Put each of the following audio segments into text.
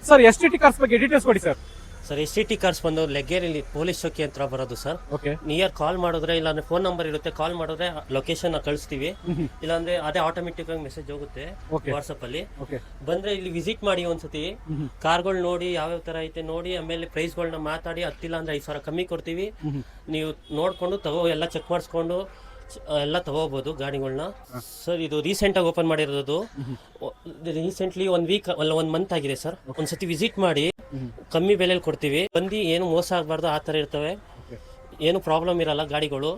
Sir S T cars ಬಗ್ಗೆ details ಕೊಡಿ sir. Sir STT cars ಬಂದು ಲೆಗ್ಗೇರಿಲಿ ಪೊಲೀಸ್ ಚೌಕಿ ಹತ್ರ ಬರೋದು ಸರ್. ಓಕೆ. ನಿಯರ್ ಕಾಲ್ ಮಾಡಿದ್ರೆ ಇಲ್ಲಾಂದ್ರೆ ಫೋನ್ ನಂಬರ್ ಇರುತ್ತೆ, ಕಾಲ್ ಮಾಡಿದ್ರೆ ಲೊಕೇಶನ್ ಕಳಿಸ್ತೀವಿ, ಇಲ್ಲಾಂದ್ರೆ ಅದೇ ಆಟೋಮೆಟಿಕ್ ಆಗಿ ಮೆಸೇಜ್ ಹೋಗುತ್ತೆ ವಾಟ್ಸಪ್ ಅಲ್ಲಿ. ಬಂದ್ರೆ ಇಲ್ಲಿ ವಿಸಿಟ್ ಮಾಡಿ ಒಂದ್ಸತಿ, ಕಾರ್ಗಳು ನೋಡಿ ಯಾವ್ಯಾವ ತರ ಐತೆ ನೋಡಿ, ಆಮೇಲೆ ಪ್ರೈಸ್ಗಳನ್ನ ಮಾತಾಡಿ, ಹತ್ತಿಲ್ಲ ಅಂದ್ರೆ 5,000 ಕಮ್ಮಿ ಕೊಡ್ತೀವಿ. ನೀವು ನೋಡ್ಕೊಂಡು ಎಲ್ಲ ಚೆಕ್ ಮಾಡಿಸ್ಕೊಂಡು ಎಲ್ಲ ತಗೋಬಹುದು ಗಾಡಿಗಳನ್ನ. ಸರ್ ಇದು ರೀಸೆಂಟ್ ಆಗಿ ಓಪನ್ ಮಾಡಿರೋದು, ರೀಸೆಂಟ್ಲಿ 1 ವೀಕ್ ಅಲ್ಲ 1 ಮಂತ್ ಆಗಿದೆ ಸರ್. ಒಂದ್ಸತಿ ವಿಸಿಟ್ ಮಾಡಿ, ಕಮ್ಮಿ ಬೆಲೆಯಲ್ಲಿ ಕೊಡ್ತೀವಿ. ಬಂದು ಏನು ಮೋಸ ಆಗಬಾರ್ದು ಆ ತರ ಇರ್ತವೆ, ಏನು ಪ್ರಾಬ್ಲಮ್ ಇರಲ್ಲ ಗಾಡಿಗಳು.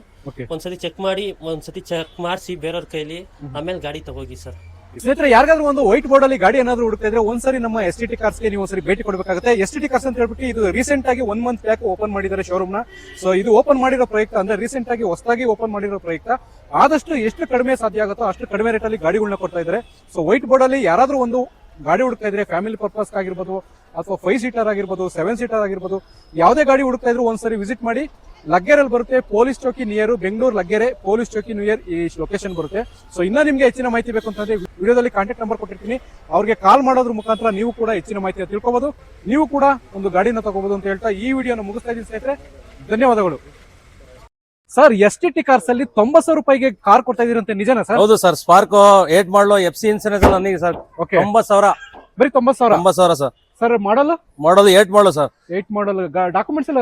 ಒಂದ್ಸತಿ ಚೆಕ್ ಮಾಡಿ, ಒಂದ್ಸತಿ ಚೆಕ್ ಮಾಡಿಸಿ ಬೇರೆಯವ್ರ ಕೈಲಿ, ಆಮೇಲೆ ಗಾಡಿ ತಗೋಗಿ ಸರ್. ಸ್ನೇಹಿತರೆ, ಯಾರಿಗಾದ್ರೂ ಒಂದು ವೈಟ್ ಬೋರ್ಡ್ ಅಲ್ಲಿ ಗಾಡಿ ಏನಾದ್ರು ಹುಡುಕ್ತಾ ಇದ್ರೆ ಒಂದ್ಸರಿ ನಮ್ಮ STT ಕಾರ್ಸ್ ಗೆ ನೀವು ಒಂದ್ಸರಿ ಭೇಟಿ ಕೊಡಬೇಕಾಗುತ್ತೆ. STT ಕಾರ್ಸ್ ಅಂತ ಹೇಳ್ಬಿಟ್ಟು ಇದು ರೀಸೆಂಟ್ ಆಗಿ 1 ಮಂತ್ ಬ್ಯಾಕ್ ಓಪನ್ ಮಾಡಿದ್ದಾರೆ ಶೋರೂಮ್ ನ. ಸೊ ಇದು ಓಪನ್ ಮಾಡಿರೋ ಪ್ರಯುಕ್ತ ಅಂದ್ರೆ ರೀಸೆಂಟ್ ಆಗಿ ಹೊಸದಾಗಿ ಓಪನ್ ಮಾಡಿರೋ ಪ್ರಯುಕ್ತ ಆದಷ್ಟು ಎಷ್ಟು ಕಡಿಮೆ ಸಾಧ್ಯ ಆಗುತ್ತೋ ಅಷ್ಟು ಕಡಿಮೆ ರೇಟ್ ಅಲ್ಲಿ ಗಾಡಿಗಳನ್ನ ಕೊಡ್ತಾ ಇದ್ದಾರೆ. ಸೊ ವೈಟ್ ಬೋರ್ಡ್ ಅಲ್ಲಿ ಯಾರಾದ್ರೂ ಒಂದು ಗಾಡಿ ಹುಡುಕ್ತಾ ಇದ್ರೆ, ಫ್ಯಾಮಿಲಿ ಪರ್ಪಸ್ ಆಗಿರ್ಬೋದು ಅಥವಾ 5 ಸೀಟರ್ ಆಗಿರ್ಬೋದು, 7 ಸೀಟರ್ ಆಗಿರ್ಬೋದು, ಯಾವುದೇ ಗಾಡಿ ಹುಡುಕ್ತಾ ಇದ್ರು ಒಂದ್ಸರಿ ವಿಸಿಟ್ ಮಾಡಿ. ಲಗ್ಗೆರೆಯಲ್ಲಿ ಬರುತ್ತೆ, ಪೊಲೀಸ್ ಚೌಕಿ ನಿಯರ್, ಬೆಂಗಳೂರು ಲಗ್ಗೆರೆ ಪೊಲೀಸ್ ಚೌಕಿ ನಿಯರ್ ಈ ಲೊಕೇಶನ್ ಬರುತ್ತೆ. ಸೊ ಇನ್ನ ನಿಮ್ಗೆ ಹೆಚ್ಚಿನ ಮಾಹಿತಿ ಬೇಕು ಅಂತಂದ್ರೆ ವಿಡಿಯೋದಲ್ಲಿ ಕಾಂಟ್ಯಾಕ್ಟ್ ನಂಬರ್ ಕೊಟ್ಟಿರ್ತೀನಿ, ಅವ್ರಿಗೆ ಕಾಲ್ ಮಾಡೋದ್ರ ಮುಖಾಂತರ ನೀವು ಕೂಡ ಹೆಚ್ಚಿನ ಮಾಹಿತಿ ತಿಳ್ಕೊಬಹುದು, ನೀವು ಕೂಡ ಒಂದು ಗಾಡಿನ ತಗೋಬಹುದು ಅಂತ ಹೇಳ್ತಾ ಈ ವಿಡಿಯೋನ ಮುಗಿಸ್ತಾ ಇದ್ದೀನಿ ಸ್ನೇಹಿತರೆ. ಧನ್ಯವಾದಗಳು. ಸರ್ STT ಕಾರ್ಸ್ ಅಲ್ಲಿ 90,000 ರೂಪಾಯಿಗೆ ಕಾರ್ ಕೊಡ್ತಾ ಇದೀರಂತೆ, ನಿಜನಾ ಸರ್? ಹೌದು ಸರ್. ಸ್ಪಾರ್ಕ್ 8 ಮಾಡಲು FC ಇನ್ಸೂರೆನ್ಸ್ ಎಲ್ಲ ನನಗೆ ಸರ್. 90,000. ಬರೀ 90,000? 90,000 ಸರ್. ಸರ್ ಮಾಡಲ್ 8 ಮಾಡಲು ಸರ್. 8 ಮಾಡಲ್ ಡಾಕ್ಯುಮೆಂಟ್ಸ್ ಎಲ್ಲ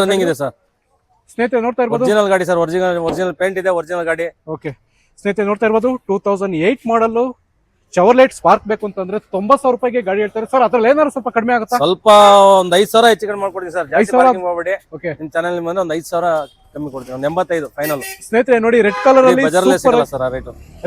ರನ್ನಿಂಗ್ ಇದೆ ಸರ್. ಸ್ನೇಹಿತರೆ ನೋಡ್ತಾ ಇರ್ಬೋದು, ಒರಿಜಿನಲ್ ಗಾಡಿ ಸರ್. ಒರಿಜಿನಲ್ ಪೇಂಟ್ ಇದೆ, ಒರಿಜಿನಲ್ ಗಾಡಿ. ಓಕೆ ಸ್ನೇಹಿತರೆ ನೋಡ್ತಾ ಇರ್ಬೋದು, 2008 ಮಾಡಲ್ ಚವರ್ಲೆಟ್ ಸ್ಪಾರ್ಕ್ ಬೇಕು ಅಂತಂದ್ರೆ 90,000 ರೂಪಾಯಿಗೆ ಗಾಡಿ ಹೇಳ್ತಾರೆ ಸರ್. ಅದ್ರಲ್ಲಿ ಏನಾದ್ರು ಸ್ವಲ್ಪ ಕಡಿಮೆ ಆಗುತ್ತಾ? ಸ್ವಲ್ಪ ಒಂದ್ 5,000 ಹೆಚ್ಚು ಕಡಿಮೆ ಮಾಡ್ಕೊಡ್ತೀನಿ ಸರ್. 5,000 ಮಾಡ್ಬೇಡಿ. ನಿಮ್ ಚಾನಲ್ ಬಂದ್ರೆ ಒಂದ್ 5,000 ಕಮ್ಮಿ ಕೊಡ್ತೀನಿ, ಒಂದ್ 85 ಫೈನಲ್. ಸ್ನೇಹಿತರೆ ನೋಡಿ, ರೆಡ್ ಕಲರ್ ಅಲ್ಲಿ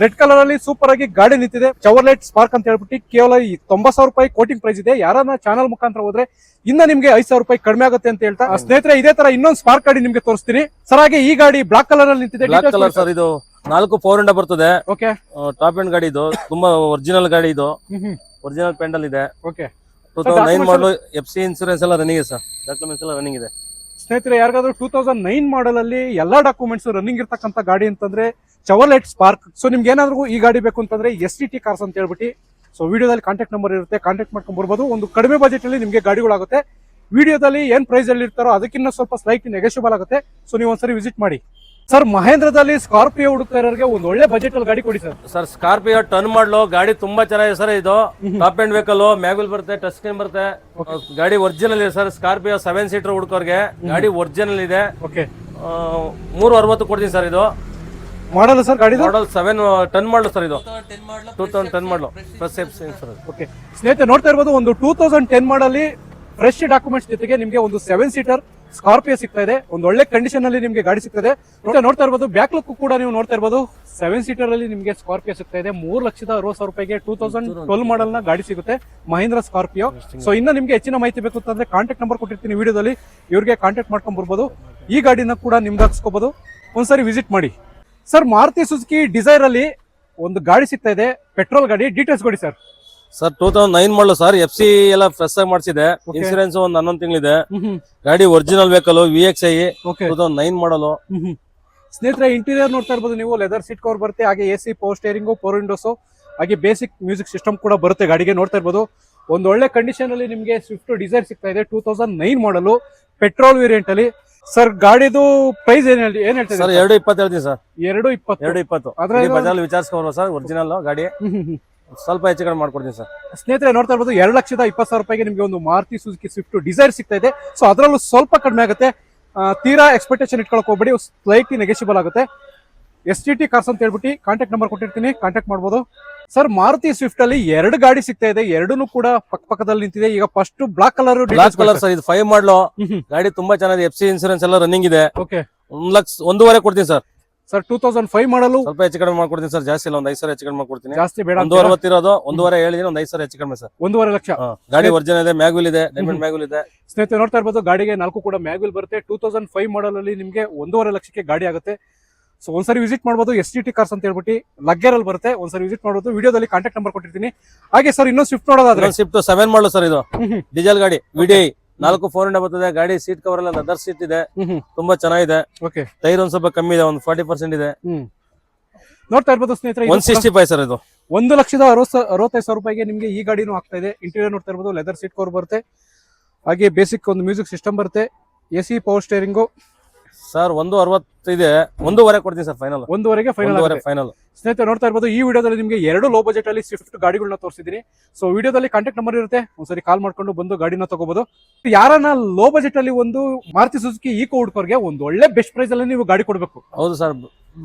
ರೆಡ್ ಕಲರ್ ಅಲ್ಲಿ ಸೂಪರ್ ಆಗಿ ಗಾಡಿ ನಿಂತಿದೆ. ಚವರ್ಲೆಟ್ ಸ್ಪಾರ್ಕ್ ಅಂತ ಹೇಳ್ಬಿಟ್ಟು ಕೇವಲ 90,000 ರೂಪಾಯಿ ಕೋಟಿಂಗ್ ಪ್ರೈಸ್ ಇದೆ. ಯಾರನ್ನ ಚಾನಲ್ ಮುಖಾಂತರ ಹೋದ್ರೆ ಇನ್ನ ನಿಮ್ಗೆ 5,000 ರೂಪಾಯಿ ಕಡಿಮೆ ಆಗುತ್ತೆ ಅಂತ ಹೇಳ್ತಾ ಸ್ನೇಹಿತರೆ, ಇದೇ ತರ ಇನ್ನೊಂದು ಸ್ಪಾರ್ಕ್ ಗಾಡಿ ನಿಮ್ಗೆ ತೋರಿಸ್ತೀನಿ ಸರ್. ಹಾಗೆ ಈ ಗಾಡಿ ಬ್ಲಾಕ್ ಕಲರ್ ಅಲ್ಲಿ ನಿಂತಿದೆ. Black colour sir. ಇದು 4 4 ಬರ್ತದೆ. ಓಕೆ. ಟಾಪ್ ಎಂಡ್ ಗಾಡಿ ಇದು, ತುಂಬಾ ಒರಿಜಿನಲ್ ಗಾಡಿ ಇದು. ಒರಿಜಿನಲ್ ಪೇಂಟ್ ಅಲ್ಲಿ ಇದೆ. ಓಕೆ. 2009 ಮಾಡಲು FC ಇನ್ಸೂರೆನ್ಸ್ ಎಲ್ಲ ರನ್ನಿಂಗ್ ಇದೆ ಸರ್. ಡಾಕ್ಯುಮೆಂಟ್ಸ್ ಎಲ್ಲ ರನ್ನಿಂಗ್ ಇದೆ. ಸ್ನೇಹಿತರೆ, ಯಾರಿಗಾದ್ರೂ 2009 ಮಾಡಲ್ ಅಲ್ಲಿ ಎಲ್ಲಾ ಡಾಕ್ಯುಮೆಂಟ್ಸ್ ರನ್ನಿಂಗ್ ಇರ್ತಕ್ಕಂಥ ಗಾಡಿ ಅಂತಂದ್ರೆ ಚವರ್ಲೆಟ್ ಸ್ಪಾರ್ಕ್. ಸೊ ನಿಮ್ಗೆ ಏನಾದ್ರು ಈ ಗಾಡಿ ಬೇಕು ಅಂತಂದ್ರೆ STT ಕಾರ್ಸ್ ಅಂತ ಹೇಳ್ಬಿಟ್ಟು, ಸೊ ವಿಡಿಯೋದಲ್ಲಿ ಕಾಂಟ್ಯಾಕ್ಟ್ ನಂಬರ್ ಇರುತ್ತೆ, ಕಾಂಟ್ಯಾಕ್ಟ್ ಮಾಡ್ಕೊಂಡ್ ಬರ್ಬೋದು. ಒಂದು ಕಡಿಮೆ ಬಜೆಟ್ ಅಲ್ಲಿ ನಿಮ್ಗೆ ಗಾಡಿಗಳಾಗುತ್ತೆ. ವಿಡಿಯೋದಲ್ಲಿ ಏನ್ ಪ್ರೈಸ್ ಅಲ್ಲಿ ಇರ್ತಾರೋ ಅದಕ್ಕಿಂತ ಸ್ವಲ್ಪ ಸ್ಲೈಟ್ಲಿ ನೆಗೋಷಿಯಬಲ್ ಆಗುತ್ತೆ. ಸೊ ನೀವು ಒಂದ್ಸರಿ ವಿಸಿಟ್ ಮಾಡಿ ಸರ್. ಮಹೇಂದ್ರದಲ್ಲಿ ಸ್ಕಾರ್ಪಿಯೋ ಹುಡುಕ್ತಾ ಇರೋರಿಗೆ ಒಂದು ಒಳ್ಳೆ ಬಜೆಟ್ ಅಲ್ಲಿ ಗಾಡಿ ಕೊಡಿ ಸರ್. ಸರ್ ಸ್ಕಾರ್ಪಿಯೋ ಟರ್ನ್ ಮಾಡಲು ಗಾಡಿ ತುಂಬಾ ಚೆನ್ನಾಗಿದೆ ಸರ್. ಇದು ಟಾಪ್ ಎಂಡ್ ವೆಹಿಕಲ್, ಮ್ಯಾಗ್ವಿಲ್ ಬರುತ್ತೆ, ಟಚ್ ಸ್ಕ್ರೀನ್ ಬರುತ್ತೆ. ಗಾಡಿ ಒರಿಜಿನಲ್ ಇದೆ ಸರ್. ಸ್ಕಾರ್ಪಿಯೋ 7 ಸೀಟರ್ ಹುಡುಕೋರ್ಗೆ ಗಾಡಿ ಒರಿಜಿನಲ್ ಇದೆ. ಓಕೆ. 360 ಕೊಡ್ತೀನಿ ಸರ್. ಇದು ಮಾಡಲ್ ಸರ್, ಗಾಡಿ ಮಾಡಲ್ 7 ಟರ್ನ್ ಮಾಡಲು ಸರ್. ಇದು 2010 ಮಾಡಲು ಪ್ಲಸ್ FC ಇನ್ಸೂರೆನ್ಸ್. ಓಕೆ ಸ್ನೇಹಿತರೆ, ನೋಡ್ತಾ ಇರ್ಬೋದು, ಒಂದು 2010 ಮಾಡಲ್ ಫ್ರೆಶ್ ಡಾಕ್ಯುಮೆಂಟ್ಸ್ ಜೊತೆಗೆ ನಿಮ್ಗೆ ಒಂದು 7 ಸೀಟರ್ ಸ್ಕಾರ್ಪಿಯೋ ಸಿಗ್ತಾ ಇದೆ. ಒಂದು ಒಳ್ಳೆ ಕಂಡೀಷನ್ ಅಲ್ಲಿ ನಿಮ್ಗೆ ಗಾಡಿ ಸಿಗ್ತದೆ. ನೋಡ್ತಾ ಇರ್ಬೋದು, ಬ್ಯಾಕ್ ಲುಕ್ ಕೂಡ ನೀವು ನೋಡ್ತಾ ಇರ್ಬೋದು. 7 ಸೀಟರ್ ಅಲ್ಲಿ ನಿಮ್ಗೆ ಸ್ಕಾರ್ಪಿಯೋ ಸಿಗ್ತಾ ಇದೆ. 3,60,000 ರೂಪಾಯಿಗೆ 2012 ಮಾಡಲ್ ನ ಗಾಡಿ ಸಿಗುತ್ತೆ, ಮಹೇಂದ್ರ ಸ್ಕಾರ್ಪಿಯೋ. ಸೊ ಇನ್ನ ನಿಮ್ಗೆ ಹೆಚ್ಚಿನ ಮಾಹಿತಿ ಬೇಕು ಅಂತಂದ್ರೆ ಕಾಂಟ್ಯಾಕ್ಟ್ ನಂಬರ್ ಕೊಟ್ಟಿರ್ತೀನಿ ವಿಡಿಯೋದಲ್ಲಿ, ಇವ್ರಿಗೆ ಕಾಂಟ್ಯಾಕ್ಟ್ ಮಾಡ್ಕೊಂಡ್ ಬರ್ಬೋದು. ಈ ಗಾಡಿನ ಕೂಡ ನಿಮ್ಗೆ ಹಾಕ್ಸ್ಕೋಬಹುದು. ಒಂದ್ಸರಿ ವಿಸಿಟ್ ಮಾಡಿ ಸರ್. ಮಾರುತಿ ಸುಜುಕಿ ಡಿಸೈರ್ ಅಲ್ಲಿ ಒಂದು ಗಾಡಿ ಸಿಗ್ತಾ ಇದೆ, ಪೆಟ್ರೋಲ್ ಗಾಡಿ. ಡೀಟೇಲ್ಸ್ ಕೊಡಿ ಸರ್. ಸರ್ 2009 ಮಾಡಲು ಸರ್. FC ಎಲ್ಲ ಫ್ರೆಶ್ ಆಗಿ ಮಾಡಿಸಿದೆ. ಇನ್ಸೂರೆನ್ಸ್ ಒಂದು 11 ತಿಂಗಳಿದೆ. ಗಾಡಿ ಒರಿಜಿನಲ್ ವೆಹಿಕಲ್, VXI 2009 ಮಾಡಲು. ಸ್ನೇಹಿತರೆ, ಇಂಟೀರಿಯರ್ ನೋಡ್ತಾ ಇರ್ಬೋದು ನೀವು. ಲೆದರ್ ಸೀಟ್ ಕವರ್ ಬರುತ್ತೆ, ಹಾಗೆ AC, power steering, power Windows, ಹಾಗೆ ಬೇಸಿಕ್ ಮ್ಯೂಸಿಕ್ ಸಿಸ್ಟಮ್ ಕೂಡ ಬರುತ್ತೆ ಗಾಡಿಗೆ. ನೋಡ್ತಾ ಇರ್ಬೋದು, ಒಂದು ಒಳ್ಳೆ ಕಂಡೀಷನ್ ಅಲ್ಲಿ ನಿಮ್ಗೆ ಸ್ವಿಫ್ಟ್ ಡಿಸೈರ್ ಸಿಗ್ತಾ ಇದೆ. 2009 ಮಾಡಲು ಪೆಟ್ರೋಲ್ ವೇರಿಯಂಟ್ ಅಲ್ಲಿ. ಸರ್ ಗಾಡಿದು ಪ್ರೈಸ್ ಏನ್ ಹೇಳ್ತೀವಿ ಸರ್? 220 ಹೇಳ್ತೀನಿ ಸರ್. 220 ಅದ್ರಲ್ಲಿ ಬಜಾಜ್ ವಿಚಾರಿಸ್ಕೋಬೋದು ಸರ್. ಒರಿಜಿನಲ್ ಗಾಡಿ ಸ್ವಲ್ಪ ಹೆಚ್ಚು ಕಡಿಮೆ ಮಾಡ್ಕೊಡ್ತೀನಿ ಸರ್. ಸ್ನೇಹಿತರೆ ನೋಡ್ತಾ ಇರ್ಬೋದು, 2,20,000 ರೂಪಾಯಿಗೆ ನಿಮ್ಗೆ ಒಂದು ಮಾರುತಿ ಸುಜುಕಿ ಸ್ವಿಫ್ಟ್ ಡಿಸೈರ್ ಸಿಗ್ತಾ ಇದೆ. ಸೊ ಅದರಲ್ಲೂ ಸ್ವಲ್ಪ ಕಡಿಮೆ ಆಗುತ್ತೆ. ತೀರಾ ಎಕ್ಸ್ಪೆಕ್ಟೇಷನ್ ಇಟ್ಕೊಳಕ್ ಹೋಗ್ಬೇಡಿ, ಸ್ಲೈಟ್ಲಿ ನೆಗೆಷಿಬಲ್ ಆಗುತ್ತೆ. STT ಕಾರ್ಸ್ ಅಂತ ಹೇಳ್ಬಿಟ್ಟು ಕಾಂಟ್ಯಾಕ್ಟ್ ನಂಬರ್ ಕೊಟ್ಟಿರ್ತೀನಿ, ಕಾಂಟ್ಯಾಕ್ಟ್ ಮಾಡ್ಬೋದು ಸರ್. ಮಾರುತಿ ಸ್ವಿಫ್ಟ್ ಅಲ್ಲಿ 2 ಗಾಡಿ ಸಿಗ್ತಾ ಇದೆ, 2 ಕೂಡ ಪಕ್ಕದಲ್ಲಿ ನಿಂತಿದೆ. ಈಗ ಫಸ್ಟ್ ಬ್ಲಾಕ್ ಕಲರ್ ಸರ್. ಇದು 5 ಮಾಡಲು ಗಾಡಿ ತುಂಬಾ ಚೆನ್ನಾಗಿದೆ. FC ಇನ್ಸೂರೆನ್ಸ್ ಎಲ್ಲ ರನ್ನಿಂಗ್ ಇದೆ. ಓಕೆ. 1,01,500 ಕೊಡ್ತೀನಿ ಸರ್. ಸರ್ 2005 ಮಾಡಲು ಸ್ವಲ್ಪ ಹೆಚ್ಚು ಕಡಿಮೆ ಮಾಡ್ಕೊಡ್ತೀನಿ ಸರ್. ಜಾಸ್ತಿ ಇಲ್ಲ, ಒಂದು 5,000 ಹೆಚ್ಚು ಕಡಿಮೆ ಮಾಡ್ಕೊಡ್ತೀನಿ. ಜಾಸ್ತಿ ಬೇಡ. 1,60,000 ಇರೋದು 1,500 ಹೇಳಿದೀನಿ, ಒಂದು 5,000 ಹೆಚ್ಚು ಕಡಿಮೆ ಸರ್. 1,5 ಲಕ್ಷ. ಗಾಡಿ ಒರಿಜಿನಲ್ ಇದೆ, ಮ್ಯಾಗ್ವಿಲ್ ಇದೆ, ಡೈಮಂಡ್ ಮ್ಯಾಗ್ವಿಲ್ ಇದೆ. ಸ್ನೇಹಿತರೆ ನೋಡ್ತಾ ಇರ್ಬೋದು, ಗಾಡಿಗೆ 4 ಕೂಡ ಮ್ಯಾಗ್ವಿಲ್ ಬರುತ್ತೆ. 2005 ಮಾಡಲ್ ಅಲ್ಲಿ ನಿಮ್ಗೆ 1,5 ಲಕ್ಷಕ್ಕೆ ಗಾಡಿ ಆಗುತ್ತೆ. ಸೊ ಒಂದ್ಸರಿ ವಿಸಿಟ್ ಮಾಡ್ಬೋದು. STT ಕಾರ್ಸ್ ಅಂತ ಹೇಳ್ಬಿಟ್ಟು ಲಗ್ಗೆರಲ್ಲಿ ಬರುತ್ತೆ, ಒಂದ್ಸರಿ ವಿಸಿಟ್ ಮಾಡ್ಬೋದು. ವಿಡಿಯೋದಲ್ಲಿ ಕಾಂಟ್ಯಾಕ್ಟ್ ನಂಬರ್ ಕೊಟ್ಟಿರ್ತೀನಿ. ಹಾಗೆ ಸರ್, ಇನ್ನೊಂದು ಸ್ವಿಫ್ಟ್ ನೋಡೋದಾದ್ರೆ ಸ್ವಿಫ್ಟ್ 7 ಮಾಡಲು ಸರ್. ಇದು ಡೀಸೆಲ್ ಗಾಡಿ, VDI 4 4 ಬರ್ತದೆ. ಗಾಡಿ ಸೀಟ್ ಕವರ್ ಎಲ್ಲ ಲೆದರ್ ಸೀಟ್ ಇದೆ, ತುಂಬಾ ಚೆನ್ನಾಗಿದೆ. ಓಕೆ. ಟೈರ್ ಒಂದ್ ಸ್ವಲ್ಪ ಕಮ್ಮಿ ಇದೆ, ಒಂದು 40% ಇದೆ. ನೋಡ್ತಾ ಇರ್ಬೋದು ಸ್ನೇಹಿತರೆ, 165 ಸರ್. ಇದು 1,65,000 ರೂಪಾಯಿಗೆ ನಿಮಗೆ ಈ ಗಾಡಿನೂ ಆಗ್ತಾ ಇದೆ. ಇಂಟೀರಿಯರ್ ನೋಡ್ತಾ ಇರ್ಬೋದು, ಲೆದರ್ ಸೀಟ್ ಕವರ್ ಬರುತ್ತೆ, ಹಾಗೆ ಬೇಸಿಕ್ ಒಂದು ಮ್ಯೂಸಿಕ್ ಸಿಸ್ಟಮ್ ಬರುತ್ತೆ, AC ಪವರ್ ಸ್ಟೇರಿಂಗು. ಸರ್ 160 ಇದೆ, 1.5 ಕೊಡ್ತೀನಿ ಸರ್ ಫೈನಲ್. 1.5ಗೆ ಫೈನಲ್. ಸ್ನೇಹಿತರೆ ನೋಡ್ತಾ ಇರ್ಬೋದು, ಈ ವಿಡಿಯೋದಲ್ಲಿ ನಿಮಗೆ 2 ಲೋ ಬಜೆಟ್ ಅಲ್ಲಿ ಸ್ವಿಫ್ಟ್ ಗಾಡಿಗಳನ್ನ ತೋರಿಸಿದ್ದೀನಿ. ಸೊ ವಿಡಿಯೋದಲ್ಲಿ ಕಾಂಟ್ಯಾಕ್ಟ್ ನಂಬರ್ ಇರುತ್ತೆ, ಒಂದ್ಸರಿ ಕಾಲ್ ಮಾಡ್ಕೊಂಡು ಬಂದು ಗಾಡಿನ ತಗೋಬಹುದು. ಯಾರನ್ನ ಲೋ ಬಜೆಟ್ ಅಲ್ಲಿ ಒಂದು ಮಾರುತಿ ಸುಜುಕಿ ಈಕೋ ಹುಡ್ಕೋರ್ಗೆ ಒಂದು ಒಳ್ಳೆ ಬೆಸ್ಟ್ ಪ್ರೈಸ್ ಅಲ್ಲಿ ನೀವು ಗಾಡಿ ಕೊಡಬೇಕು. ಹೌದು ಸರ್,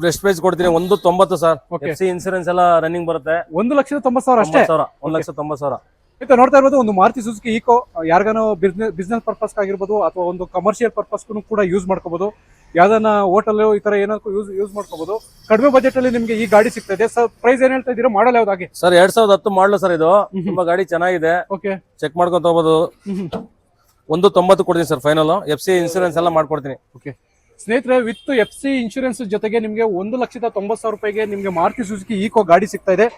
ಬೆಸ್ಟ್ ಪ್ರೈಸ್ ಕೊಡ್ತೀನಿ. 190 ಸರ್. FC ಇನ್ಸೂರೆನ್ಸ್ ಎಲ್ಲ ರನ್ನಿಂಗ್ ಬರುತ್ತೆ. 1,90,000 ಅಷ್ಟೇ. 1,90,000. ನೋಡ್ತಾ ಇರ್ಬೋದು, ಒಂದು ಮಾರುತಿ ಸುಜುಕಿ ಈಕೋ ಯಾರಿಗಾನೋ ಬಿಸ್ನೆಸ್ ಪರ್ಪಸ್ ಆಗಿರ್ಬೋದು ಅಥವಾ ಒಂದು ಕಮರ್ಷಿಯಲ್ ಪರ್ಪಸ್ ಕೂಡ ಯೂಸ್ ಮಾಡ್ಕೋಬಹುದು. ಯಾವ್ದನ್ನ ಹೋಟೆಲ್ ಈ ತರ ಏನಾದ್ರು ಯೂಸ್ ಮಾಡ್ಕೋಬಹುದು. ಕಡಿಮೆ ಬಜೆಟ್ ಅಲ್ಲಿ ನಿಮ್ಗೆ ಈ ಗಾಡಿ ಸಿಗ್ತಾ ಇದೆ. ಸರ್ ಪ್ರೈಸ್ ಏನ್ ಹೇಳ್ತಾ ಇದೀರಾ? ಮಾಡಲ್ ಯಾವ್ದಾಗಿ? ಸರ್ 2010 ಮಾಡಲು ಸರ್ ಇದು. ತುಂಬಾ ಗಾಡಿ ಚೆನ್ನಾಗಿದೆ, ಚೆಕ್ ಮಾಡ್ಕೊಂತ ಹೋಗ್ಬೋದು. 190 ಕೊಡ್ತೀನಿ ಸರ್ ಫೈನಲ್. FC ಇನ್ಸೂರೆನ್ಸ್ ಎಲ್ಲ ಮಾಡ್ಕೊಡ್ತೀನಿ. ಸ್ನೇಹಿತರೆ, ವಿತ್ FC ಇನ್ಶೂರೆನ್ಸ್ ಜೊತೆಗೆ ನಿಮ್ಗೆ 1,90,000 ರೂಪಾಯಿಗೆ ನಿಮ್ಗೆ ಮಾರುತಿ ಸುಜುಕಿ ಈಕೋ ಗಾಡಿ ಸಿಗ್ತಾ ಇದೆ.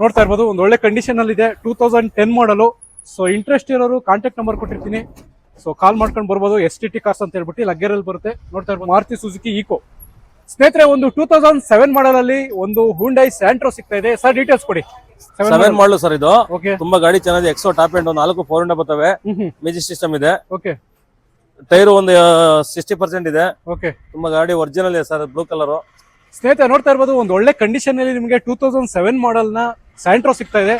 ನೋಡ್ತಾ ಇರ್ಬೋದು, ಒಂದು ಒಳ್ಳೆ ಕಂಡೀಷನ್ ಅಲ್ಲಿ ಇದೆ. 2010 ಮಾಡಲು. ಸೊ ಇಂಟ್ರೆಸ್ಟ್ ಇರೋರು ಕಾಂಟ್ಯಾಕ್ಟ್ ನಂಬರ್ ಕೊಟ್ಟಿರ್ತೀನಿ, ಸೊ ಕಾಲ್ ಮಾಡ್ಕೊಂಡು ಬರ್ಬೋದು. STT ಕಾರ್ಸ್ ಅಂತ ಹೇಳ್ಬಿಟ್ಟು ಲಗ್ಗೆರಲ್ಲಿ ಬರುತ್ತೆ. ನೋಡ್ತಾ ಇರ್ಬೋದು, ಮಾರುತಿ ಸುಜುಕಿ ಈಕೋ. ಸ್ನೇಹಿತರೆ, ಒಂದು 2007 ಮಾಡಲ್ ಅಲ್ಲಿ ಒಂದು ಹುಂಡೈ ಸ್ಯಾಂಟ್ರೋ ಸಿಗ್ತಾ ಇದೆ. ಸರ್ ಡೀಟೇಲ್ಸ್ ಕೊಡಿ. 7 ಮಾಡಲು ಸರ್ ಇದು. ತುಂಬಾ ಗಾಡಿ ಚೆನ್ನಾಗಿದೆ. ಎಕ್ಸೋ ಟಾಪ್ ಎಂಡ್ 4 4 ಬರ್ತವೆ. ಮ್ಯೂಸಿಕ್ ಸಿಸ್ಟಮ್ ಇದೆ. ಟೈರ್ ಒಂದು 60% ಇದೆ. ತುಂಬಾ ಗಾಡಿ ಒರಿಜಿನಲ್ ಇದೆ ಸರ್, ಬ್ಲೂ ಕಲರ್. ಸ್ನೇಹಿತರೆ ನೋಡ್ತಾ ಇರ್ಬೋದು, ಒಂದು ಒಳ್ಳೆ ಕಂಡೀಷನ್ ಅಲ್ಲಿ ನಿಮಗೆ 2007 ಮಾಡಲ್ ನ ಸ್ಯಾಂಟ್ರೋ ಸಿಗ್ತಾ ಇದೆ.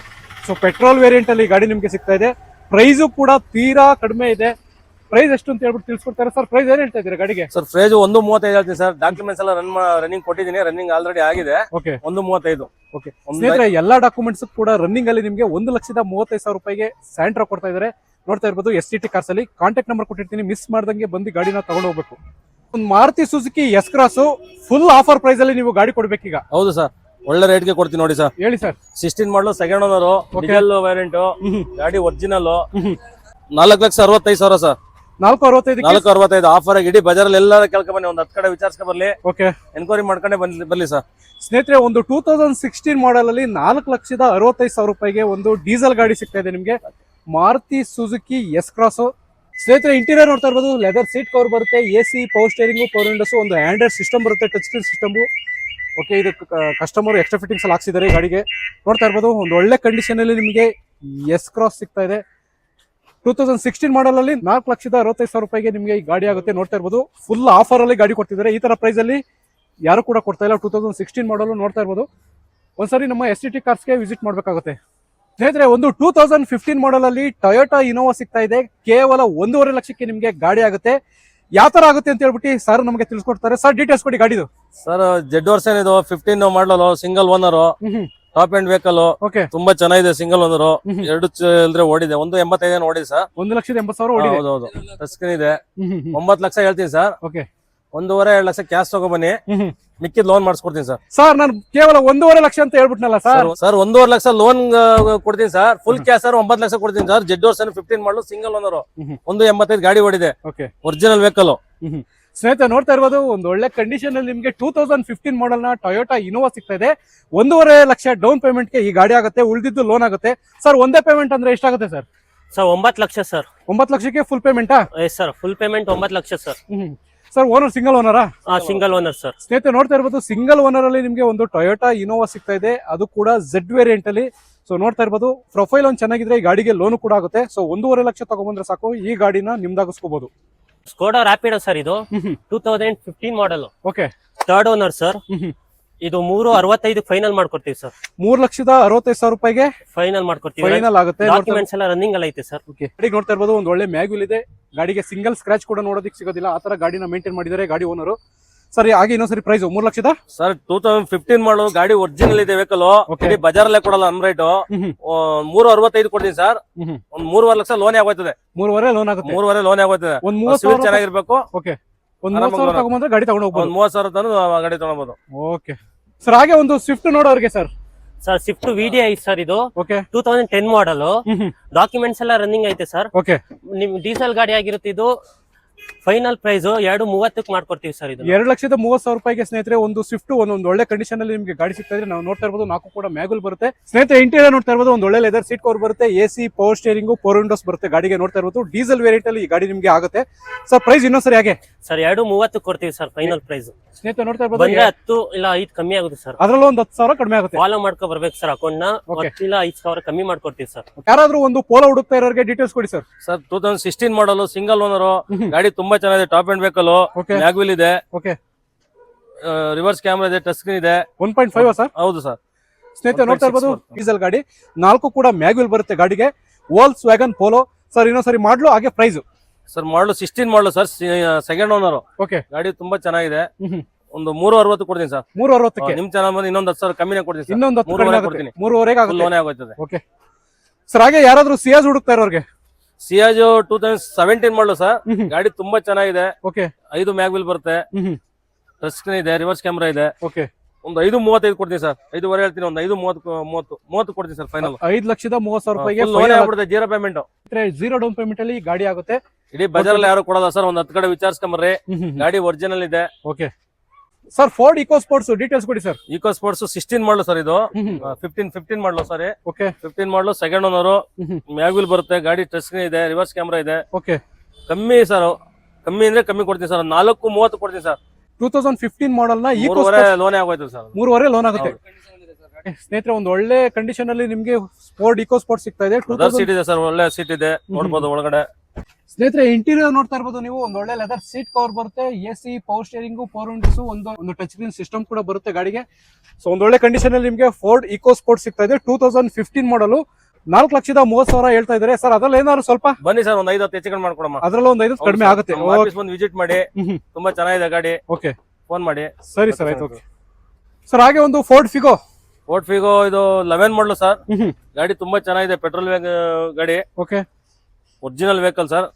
ಸೊ ಪೆಟ್ರೋಲ್ ವೇರಿಯಂಟ್ ಅಲ್ಲಿ ಗಾಡಿ ನಿಮ್ಗೆ ಸಿಗ್ತಾ ಇದೆ. ಪ್ರೈಸು ಕೂಡ ತೀರಾ ಕಡಿಮೆ ಇದೆ. ಪ್ರೈಸ್ ಎಷ್ಟು ಅಂತ ಹೇಳ್ಬಿಟ್ಟು ತಿಳಿಸ್ಕೊಡ್ತಾರೆ. ಸರ್ ಪ್ರೈಸ್ ಏನ್ ಹೇಳ್ತಾ ಇದ್ದೀರಾ ಗಾಡಿಗೆ? ಸರ್ ಪ್ರೈಸ್ 1.35 ಹೇಳ್ತೀನಿ ಸರ್. ಡಾಕ್ಯುಮೆಂಟ್ಸ್ ಎಲ್ಲ ರನ್ನಿಂಗ್ ಕೊಟ್ಟಿದ್ದೀನಿ. ರನ್ನಿಂಗ್ ಆಲ್ರೆಡಿ ಆಗಿದೆ. 1.35. ಸ್ನೇಹಿತರೆ, ಎಲ್ಲಾ ಡಾಕ್ಯುಮೆಂಟ್ಸ್ ಕೂಡ ರನ್ನಿಂಗ್ ಅಲ್ಲಿ ನಿಮಗೆ 1,35,000 ರೂಪಾಯಿಗೆ ಸ್ಯಾಂಟ್ರೋ ಕೊಡ್ತಾ ಇದ್ದಾರೆ. ನೋಡ್ತಾ ಇರ್ಬೋದು, STT ಕಾರ್ಸ್ ಅಲ್ಲಿ ಕಾಂಟ್ಯಾಕ್ಟ್ ನಂಬರ್ ಕೊಟ್ಟಿರ್ತೀನಿ. ಮಿಸ್ ಮಾಡ್ದಂಗೆ ಬಂದು ಗಾಡಿನ ತಗೊಂಡು ಹೋಗ್ಬೇಕು. ಒಂದು Maruti Suzuki S cross full offer price ಅಲ್ಲಿ ನೀವು ಗಾಡಿ ಕೊಡ್ಬೇಕೀಗ. ಹೌದು ಸರ್, ಒಳ್ಳೆ ರೇಟ್ ಗೆ ಕೊಡ್ತೀನಿ ನೋಡಿ ಸರ್. ಹೇಳಿ ಸರ್. 16 ಮಾಡಲು ಸೆಕೆಂಡ್ ಓನರ್, ಡೀಸೆಲ್ ವೇರಿಯಂಟ್, ಗಾಡಿ ಒರಿಜಿನಲ್. 4,65,000 ಸರ್. 4,65 ಆಫರ್ ಆಗಿ ಇಡೀ ಬಜಾರ್ ಎಲ್ಲ ಕೇಳ್ಕೊಂಡ್ ಬನ್ನಿ. ಒಂದು 10 ಕಡೆ ವಿಚಾರಿಸ್ಕೊಂಡ್ ಬರ್ಲಿ. ಎನ್ಕ್ವೈರಿ ಮಾಡ್ಕೊಂಡೆ ಬರ್ಲಿ ಸರ್. ಸ್ನೇಹಿತರೆ, ಒಂದು 2016 ಮಾಡಲ್ ಅಲ್ಲಿ 4,65,000 ರೂಪಾಯಿಗೆ ಒಂದು ಡೀಸೆಲ್ ಗಾಡಿ ಸಿಗ್ತಾ ಇದೆ ನಿಮ್ಗೆ, ಮಾರುತಿ ಸುಜುಕಿ ಎಸ್ ಕ್ರಾಸ್. ಸ್ನೇಹಿತರೆ, ಇಂಟೀರಿಯರ್ ನೋಡ್ತಾ ಇರ್ಬೋದು, ಲೆದರ್ ಸೀಟ್ ಕವರ್ ಬರುತ್ತೆ, AC power steering, power Windows, ಒಂದು ಆಂಡ್ರಾಯ್ಡ್ ಸಿಸ್ಟಮ್ ಬರುತ್ತೆ, ಟಚ್ ಸ್ಕ್ರೀನ್ ಸಿಸ್ಟಮ್. ಇದು ಕಸ್ಟಮರ್ ಎಕ್ಸ್ಟ್ರಾ ಫಿಟ್ಟಿಂಗ್ಸ್ ಎಲ್ಲ ಹಾಕ್ಸಿದ್ದಾರೆ ಗಾಡಿಗೆ. ನೋಡ್ತಾ ಇರ್ಬೋದು, ಒಂದು ಒಳ್ಳೆ ಕಂಡೀಷನ್ ಅಲ್ಲಿ ನಿಮಗೆ ಎಸ್ ಕ್ರಾಸ್ ಸಿಗ್ತಾ ಇದೆ. 2016 ಮಾಡಲ್ ಅಲ್ಲಿ 4,65,000 ರೂಪಾಯಿಗೆ ನಿಮಗೆ ಈ ಗಾಡಿ ಆಗುತ್ತೆ. ನೋಡ್ತಾ ಇರ್ಬೋದು, ಫುಲ್ ಆಫರ್ ಅಲ್ಲಿ ಗಾಡಿ ಕೊಡ್ತಿದ್ದಾರೆ. ಈ ತರ ಪ್ರೈಸ್ ಅಲ್ಲಿ ಯಾರು ಕೂಡ ಕೊಡ್ತಾ ಇಲ್ಲ. 2016 ಮಾಡಲ್ ನೋಡ್ತಾ ಇರ್ಬೋದು. ಒಂದ್ಸರಿ ನಮ್ಮ STT ಕಾರ್ಸ್ಗೆ ವಿಸಿಟ್ ಮಾಡ್ಬೇಕಾಗುತ್ತೆ. ಸ್ನೇಹಿತರೆ, ಒಂದು 2015 ಮಾಡಲ್ ಅಲ್ಲಿ ಟೊಯೋಟಾ ಇನೋವಾ ಸಿಗ್ತಾ ಇದೆ. ಕೇವಲ 1.5 ಲಕ್ಷಕ್ಕೆ ನಿಮ್ಗೆ ಗಾಡಿ ಆಗುತ್ತೆ. ಯಾವ ತರ ಆಗುತ್ತೆ ಅಂತ ಹೇಳ್ಬಿಟ್ಟು ಸರ್ ನಮಗೆ ತಿಳಿಸ್ಕೊಡ್ತಾರೆ. ಸರ್ ಡೀಟೇಲ್ಸ್ ಕೊಡಿ ಗಾಡಿದು. ಸರ್ ಜೆಡ್ ವರ್ಷನ್ ಇದು 15 ಮಾಡಲು, single owner, top end vehicle. ತುಂಬಾ ಚೆನ್ನಾಗಿದೆ. ಸಿಂಗಲ್ ಓನರ್, 2 ಚಿಲ್ಲರೆ ಓಡಿದೆ. 1.85 ಓಡಿದೆ ಸರ್. 1,80,000 ಓಡಿದೆ. ಹೌದು, ಟಚ್ ಸ್ಕ್ರೀನ್ ಇದೆ. 9 ಲಕ್ಷ ಹೇಳ್ತೀನಿ ಸರ್. 1.5-2 ಲಕ್ಷ ಕ್ಯಾಶ್ ತಗೊಬನ್ನಿ, ಮಿಕ್ಕಿದ್ ಲೋನ್ ಮಾಡಿಸ್ಕೊಡ್ತೀನಿ ಸರ್. ಸರ್ ನಾನು ಕೇವಲ 1.5 ಲಕ್ಷ ಅಂತ ಹೇಳ್ಬಿಟ್ನಲ್ಲ ಸರ್. ಸರ್ 1.5 ಲಕ್ಷ ಲೋನ್ ಕೊಡ್ತೀನಿ sir. Full cash sir 9 lakh ಕೊಡ್ತೀನಿ ಸರ್. ಜೆಡ್ ವರ್ಷನ್ 15 ಮಾಡಲು, ಸಿಂಗಲ್ ಓನರ್, 1.85 ಗಾಡಿ ಓಡಿದೆ, ಒರಿಜಿನಲ್ ವೆಹಿಕಲ್. ಸ್ನೇಹಿತರೆ ನೋಡ್ತಾ ಇರ್ಬೋದು, ಒಂದು ಒಳ್ಳೆ ಕಂಡೀಷನ್ ಅಲ್ಲಿ ನಿಮಗೆ 2015 ಮಾಡಲ್ ನ ಟೊಯೋಟಾ ಇನೋವಾ ಸಿಗ್ತಾ ಇದೆ. 1.5 ಲಕ್ಷ ಡೌನ್ ಪೇಮೆಂಟ್ ಗೆ ಈ ಗಾಡಿ ಆಗುತ್ತೆ, ಉಳಿದಿದ್ದು ಲೋನ್ ಆಗುತ್ತೆ. ಸರ್ ಒಂದೇ ಪೇಮೆಂಟ್ ಅಂದ್ರೆ ಎಷ್ಟಾಗುತ್ತೆ ಸರ್? Sir 9 lakh sir. 9 ಲಕ್ಷಕ್ಕೆ ಫುಲ್ ಪೇಮೆಂಟಾ? Sir full payment 9 lakh sir. Sir owner single ಓನರಾ? Single owner sir. ಸ್ನೇಹಿತರೆ ನೋಡ್ತಾ ಇರ್ಬೋದು, ಸಿಂಗಲ್ ಓನರ್ ಅಲ್ಲಿ ನಿಮಗೆ ಒಂದು ಟೊಯೋಟಾ ಇನೋವಾ ಸಿಗ್ತಾ ಇದೆ, ಅದು ಕೂಡ Z ವೇರಿಯಂಟ್ ಅಲ್ಲಿ. ಸೊ ನೋಡ್ತಾ ಇರ್ಬೋದು, ಪ್ರೊಫೈಲ್ ಒಂದು ಚೆನ್ನಾಗಿದ್ರೆ ಈ ಗಾಡಿಗೆ ಲೋನ್ ಕೂಡ ಆಗುತ್ತೆ. ಸೊ 1.5 ಲಕ್ಷ ತಗೊಂಡ್ಬಂದ್ರೆ ಸಾಕು, ಈ ಗಾಡಿನ ನಿಮ್ದಾಗಿಸ್ಕೋಬಹುದು. ಸ್ಕೋಡಾ ರ್ಯಾಪಿಡೋ ಸರ್, ಇದು 2015 ಮಾಡಲ್. Third owner sir. ಇದು 365 ಫೈನಲ್ ಮಾಡ್ಕೊಡ್ತೀವಿ ಸರ್. 3,65,000 ರೂಪಾಯಿಗೆ ಫೈನಲ್ ಮಾಡ್ಕೊಡ್ತೀವಿ. ಫೈನಲ್ ಆಗುತ್ತೆ. ಡಾಕ್ಯುಮೆಂಟ್ಸ್ ಎಲ್ಲ ರನ್ನಿಂಗ್ ಅಲ್ಲಿ ಐತೆ ಸರ್. ಗಾಡಿ ನೋಡ್ತಾ ಇರ್ಬೋದು, ಒಂದು ಒಳ್ಳೆ ಮ್ಯಾಗ್ವಿಲ್ ಇದೆ. ಗಾಡಿಗೆ ಸಿಂಗಲ್ ಸ್ಕ್ರಾಚ್ ಕೂಡ ನೋಡೋದಕ್ಕೆ ಸಿಗೋದಿಲ್ಲ, ಆ ತರ ಗಾಡಿನ ಮೇಂಟೈನ್ ಮಾಡಿದ್ದಾರೆ ಗಾಡಿ ಓನರು. ಸರಿ, ಹಾಗೆ ಇನ್ನೊಂದ್ಸರಿ ಪ್ರೈಸ್ 3 ಲಕ್ಷದ ಸರ್. 2015 ಮಾಡಲು, ಗಾಡಿ ಒರಿಜಿನಲ್ ಇದೆ ವೆಹಿಕಲ್. ಬಜಾರ್ ಅಲ್ಲೇ ಕೊಡಲ್ಲ, ಅನ್ ರೈಟ್. 365 ಕೊಡ್ತೀನಿ ಸರ್. ಒಂದ್ 3.5 ಲಕ್ಷ ಲೋನ್ ಆಗೋಯ್ತದೆ. 3.5 ಲೋನ್ ಆಗುತ್ತೆ. 3.5 ಲೋನ್ ಆಗೋಯ್ತದೆ. ಒಂದ್ 30,000 ಚೆನ್ನಾಗಿರ್ಬೇಕು. ಒಂದ್ 30,000 ತಗೊಂಡ್ಬಂದ್ರೆ ಗಾಡಿ ತಗೊಂಡು ಹೋಗ್ಬೋದು. 30,000 ತನಕ ಗಾಡಿ ತಗೊಳ್ಬಹುದು. ಓಕೆ ಸರ್, ಹಾಗೆ ಒಂದು ಸ್ವಿಫ್ಟ್ ನೋಡೋರಿಗೆ sir. Sir Swift VDI sir, ಇದು 2010 ಮಾಡಲ್. ಡಾಕ್ಯುಮೆಂಟ್ಸ್ ಎಲ್ಲ ರನ್ನಿಂಗ್ ಐತೆ ಸರ್. ಓಕೆ, ನಿಮ್ ಡೀಸೆಲ್ ಗಾಡಿ ಆಗಿರುತ್ತೆ ಇದು. ಫೈನಲ್ ಪ್ರೈಸ್ 2:30 ಮಾಡ್ಕೊಡ್ತೀವಿ ಸರ್ ಇದು. 2,30,000 ರೂಪಾಯಿಗೆ ಸ್ನೇಹಿತರೆ ಒಂದು ಸ್ವಿಫ್ಟ್ ಒಂದು ಒಳ್ಳೆ ಕಂಡೀಷನ್ ಅಲ್ಲಿ ನಿಮಗೆ ಗಾಡಿ ಸಿಗ್ತಾ ಇದ್ರೆ ನಾವು ನೋಡ್ತಾ ಇರ್ಬೋದು. 4 ಕೂಡ ಮ್ಯಾಗುಲ್ ಬರುತ್ತೆ ಸ್ನೇಹಿತರೆ. ಇಂಟೀರಿಯರ್ ನೋಡ್ತಾ ಇರ್ಬೋದು, ಒಂದು ಒಳ್ಳೆ ಲೆದರ್ ಸೀಟ್ ಕವರ್ ಬರುತ್ತೆ, AC ಪವರ್ ಸ್ಟೇರಿಂಗ್, 4 ವಿಂಡೋಸ್ ಬರುತ್ತೆ ಗಾಡಿಗೆ. ನೋಡ್ತಾ ಇರ್ಬೋದು ಡೀಸೆಲ್ ವೇರಿಯಂಟ್ ಅಲ್ಲಿ ಈ ಗಾಡಿ ನಿಮಗೆ ಆಗುತ್ತೆ ಸರ್. ಪ್ರೈಸ್ ಇನ್ನೊಂದ್ಸರಿ ಹಾಗೆ ಸರ್ 2:30 ಕೊಡ್ತೀವಿ ಸರ್ ಫೈನಲ್ ಪ್ರೈಸ್. ಸ್ನೇಹಿತರೆ ನೋಡ್ತಾ ಇರ್ಬೋದು, ಬಂದ್ರೆ 10 ಇಲ್ಲ 5 ಕಮ್ಮಿ ಆಗುತ್ತೆ ಸರ್. ಅದ್ರಲ್ಲೂ ಒಂದು 10,000 ಕಡಿಮೆ ಆಗುತ್ತೆ. ಫಾಲೋ ಮಾಡ್ಕೊ ಬರ್ಬೇಕು ಸರ್ ಅಕೌಂಟ್ ನ. 10 ಇಲ್ಲ 5,000 ಕಮ್ಮಿ ಮಾಡ್ಕೊಡ್ತೀವಿ ಸರ್. ಯಾರಾದ್ರೂ ಒಂದು ಪೋಲೋ ಹುಡುಕ್ತಾ ಇರೋರಿಗೆ ಡೀಟೇಲ್ಸ್ ಕೊಡಿ ಸರ್. ಸರ್ 2016 ಮಾಡಲ್, ಸಿಂಗಲ್ ಓನರ್ ಗಾಡಿ, ತುಂಬಾ ಚೆನ್ನಾಗಿದೆ. ಟಾಪ್ ಅಂಡ್ ವೆಹಿಕಲ್, ಮ್ಯಾಗ್ವಿಲ್ ಇದೆ, ರಿವರ್ಸ್ ಕ್ಯಾಮೆರಾ ಇದೆ, ಟಚ್ ಸ್ಕ್ರೀನ್ ಇದೆ. 1.5 ಸರ್? ಹೌದು ಸರ್. ಸ್ನೇಹಿತರೆ ನೋಡ್ತಾ ಇರ್ಬೋದು ಡೀಸೆಲ್ ಗಾಡಿ, 4 ಕೂಡ ಮ್ಯಾಗ್ವಿಲ್ ಬರುತ್ತೆ ಗಾಡಿಗೆ. Volks wagon polo sir. ಇನ್ನೊಂದ್ಸರಿ ಮಾಡ್ಲು ಹಾಗೆ ಪ್ರೈಸ್ ಸರ್ ಮಾಡಲು 16 ಮಾಡಲು ಸರ್, ಸೆಕೆಂಡ್ ಓನರ್. ಓಕೆ, ಗಾಡಿ ತುಂಬಾ ಚೆನ್ನಾಗಿದೆ. ಒಂದು 360 ಕೊಡ್ತೀನಿ ಸರ್. 360ಕ್ಕೆ ನಿಮ್ ಚಾನಲ್ ಬಂದು ಇನ್ನೊಂದು 10,000 ಕಮ್ಮಿನೇ ಕೊಡ್ತೀನಿ ಸರ್. ಇನ್ನೊಂದು 10 ಕೊಡ್ತೀನಿ. 3.5 ಆಗುತ್ತೆ. ಲೋನೇ ಆಗೋಯ್ತದೆ. Okay sir. ಹಾಗೆ ಯಾರಾದ್ರೂ ಸಿಯಾಜ್ ಹುಡುಕ್ತಾ ಇರೋರಿಗೆ, ಸಿಯಾಜ್ 2017 ಮಾಡಲು ಸರ್. ಗಾಡಿ ತುಂಬಾ ಚೆನ್ನಾಗಿದೆ. ಓಕೆ, 5 ಮ್ಯಾಗ್ವಿಲ್ ಬರುತ್ತೆ, ಟಚ್ ಸ್ಕ್ರೀನ್ ಇದೆ, ರಿವರ್ಸ್ ಕ್ಯಾಮೆರಾ ಇದೆ. ಓಕೆ, ಒಂದು 5:35 ಕೊಡ್ತೀನಿ ಸರ್. 5.5 ಹೇಳ್ತೀನಿ, ಒಂದು 5:30 ಕೊಡ್ತೀನಿ ಸರ್ ಫೈನಲ್. 5,30,000 ರೂಪಾಯಿಗೆ ಲೋನೇ ಆಗ್ಬಿಡುತ್ತೆ, zero payment. Zero down payment ಅಲ್ಲಿ ಗಾಡಿ ಆಗುತ್ತೆ. ಇಡೀ ಬಜಾರ್ ಅಲ್ಲಿ ಯಾರು ಕೊಡಲ್ಲ ಸರ್. ಒಂದ್ 10 ಕಡೆ ವಿಚಾರಿಸ್ಕೊಂಬರ್ರಿ. ಗಾಡಿ ಒರಿಜಿನಲ್ ಇದೆ. Okay sir. Ford Eco Sports details ಕೊಡಿ ಸರ್. ಇಕೋ ಸ್ಪೋರ್ಟ್ಸ್ 16 ಮಾಡಲು ಸರ್. ಇದು 15 ಮಾಡಲು ಸರ್. ಓಕೆ, 15 ಮಾಡಲು, ಸೆಕೆಂಡ್ ಓನರ್, ಮ್ಯಾಗ್ವಿಲ್ ಬರುತ್ತೆ ಗಾಡಿ, ಟಚ್ ಸ್ಕ್ರೀನ್ ಇದೆ, ರಿವರ್ಸ್ ಕ್ಯಾಮೆರಾ ಇದೆ. ಓಕೆ, ಕಮ್ಮಿ ಸರ್. ಕಮ್ಮಿ ಅಂದ್ರೆ ಕಮ್ಮಿ ಕೊಡ್ತೀನಿ ಸರ್. 4:30 ಕೊಡ್ತೀನಿ ಸರ್. 2015 ಮಾಡಲ್ ನ ಇಕೋ ಲೋನೇ ಆಗೋಯ್ತು ಸರ್. 3.5 ಲೋನ್ ಆಗುತ್ತೆ ಸ್ನೇಹಿತರೆ. ಒಂದು ಒಳ್ಳೆ ಕಂಡೀಷನ್ ಅಲ್ಲಿ ನಿಮ್ಗೆ ಫೋರ್ಡ್ ಇಕೋ ಸ್ಪೋರ್ಟ್ಸ್ ಸಿಗ್ತಾ ಇದೆ. ಸೀಟ್ ಇದೆ ಸರ್, ಒಳ್ಳೆ ಸೀಟ್ ಇದೆ, ನೋಡ್ಬೋದು ಒಳಗಡೆ. ಸ್ನೇಹಿತರೆ ಇಂಟೀರಿಯರ್ ನೋಡ್ತಾ ಇರ್ಬೋದು ನೀವು. ಒಂದು ಒಳ್ಳೆ ಲೆದರ್ ಸೀಟ್ ಕವರ್ ಬರುತ್ತೆ, AC ಪವರ್ ಸ್ಟೇರಿಂಗ್, 4 ವಿಂಡೋಸ್, ಒಂದು ಟಚ್ ಸ್ಕ್ರೀನ್ ಸಿಸ್ಟಮ್ ಕೂಡ ಬರುತ್ತೆ ಗಾಡಿಗೆ. ಸೊ ಒಂದು ಒಳ್ಳೆ ಕಂಡೀಷನ್ ಅಲ್ಲಿ ನಿಮಗೆ ಫೋರ್ಡ್ ಇಕೋ ಸ್ಪೋರ್ಟ್ಸ್ ಸಿಗ್ತಾ ಇದೆ. 2015 ಮಾಡಲು, 4,30,000 ಹೇಳ್ತಾ ಇದಾರೆ ಸರ್. ಅದ್ರಲ್ಲಿ ಏನಾದ್ರು ಸ್ವಲ್ಪ ಬನ್ನಿ ಸರ್, ಒಂದು 5-10 ಹೆಚ್ಚು ಕಡಿಮೆ ಮಾಡ್ಕೊಡಮ್ಮ. ಅದ್ರಲ್ಲಿ ಒಂದು 5 ಕಡಿಮೆ ಆಗುತ್ತೆ. ಬಂದು ವಿಸಿಟ್ ಮಾಡಿ, ತುಂಬಾ ಚೆನ್ನಾಗಿದೆ ಗಾಡಿ. ಓಕೆ, ಫೋನ್ ಮಾಡಿ. ಸರಿ ಸರ್, ಆಯ್ತು. Okay sir. ಹಾಗೆ ಒಂದು ಫೋರ್ಡ್ ಫಿಗೋ ಇದು 11 ಮಾಡಲು ಸರ್. ಗಾಡಿ ತುಂಬಾ ಚೆನ್ನಾಗಿದೆ, ಪೆಟ್ರೋಲ್ ಗಾಡಿ. Okay, original vehicle sir.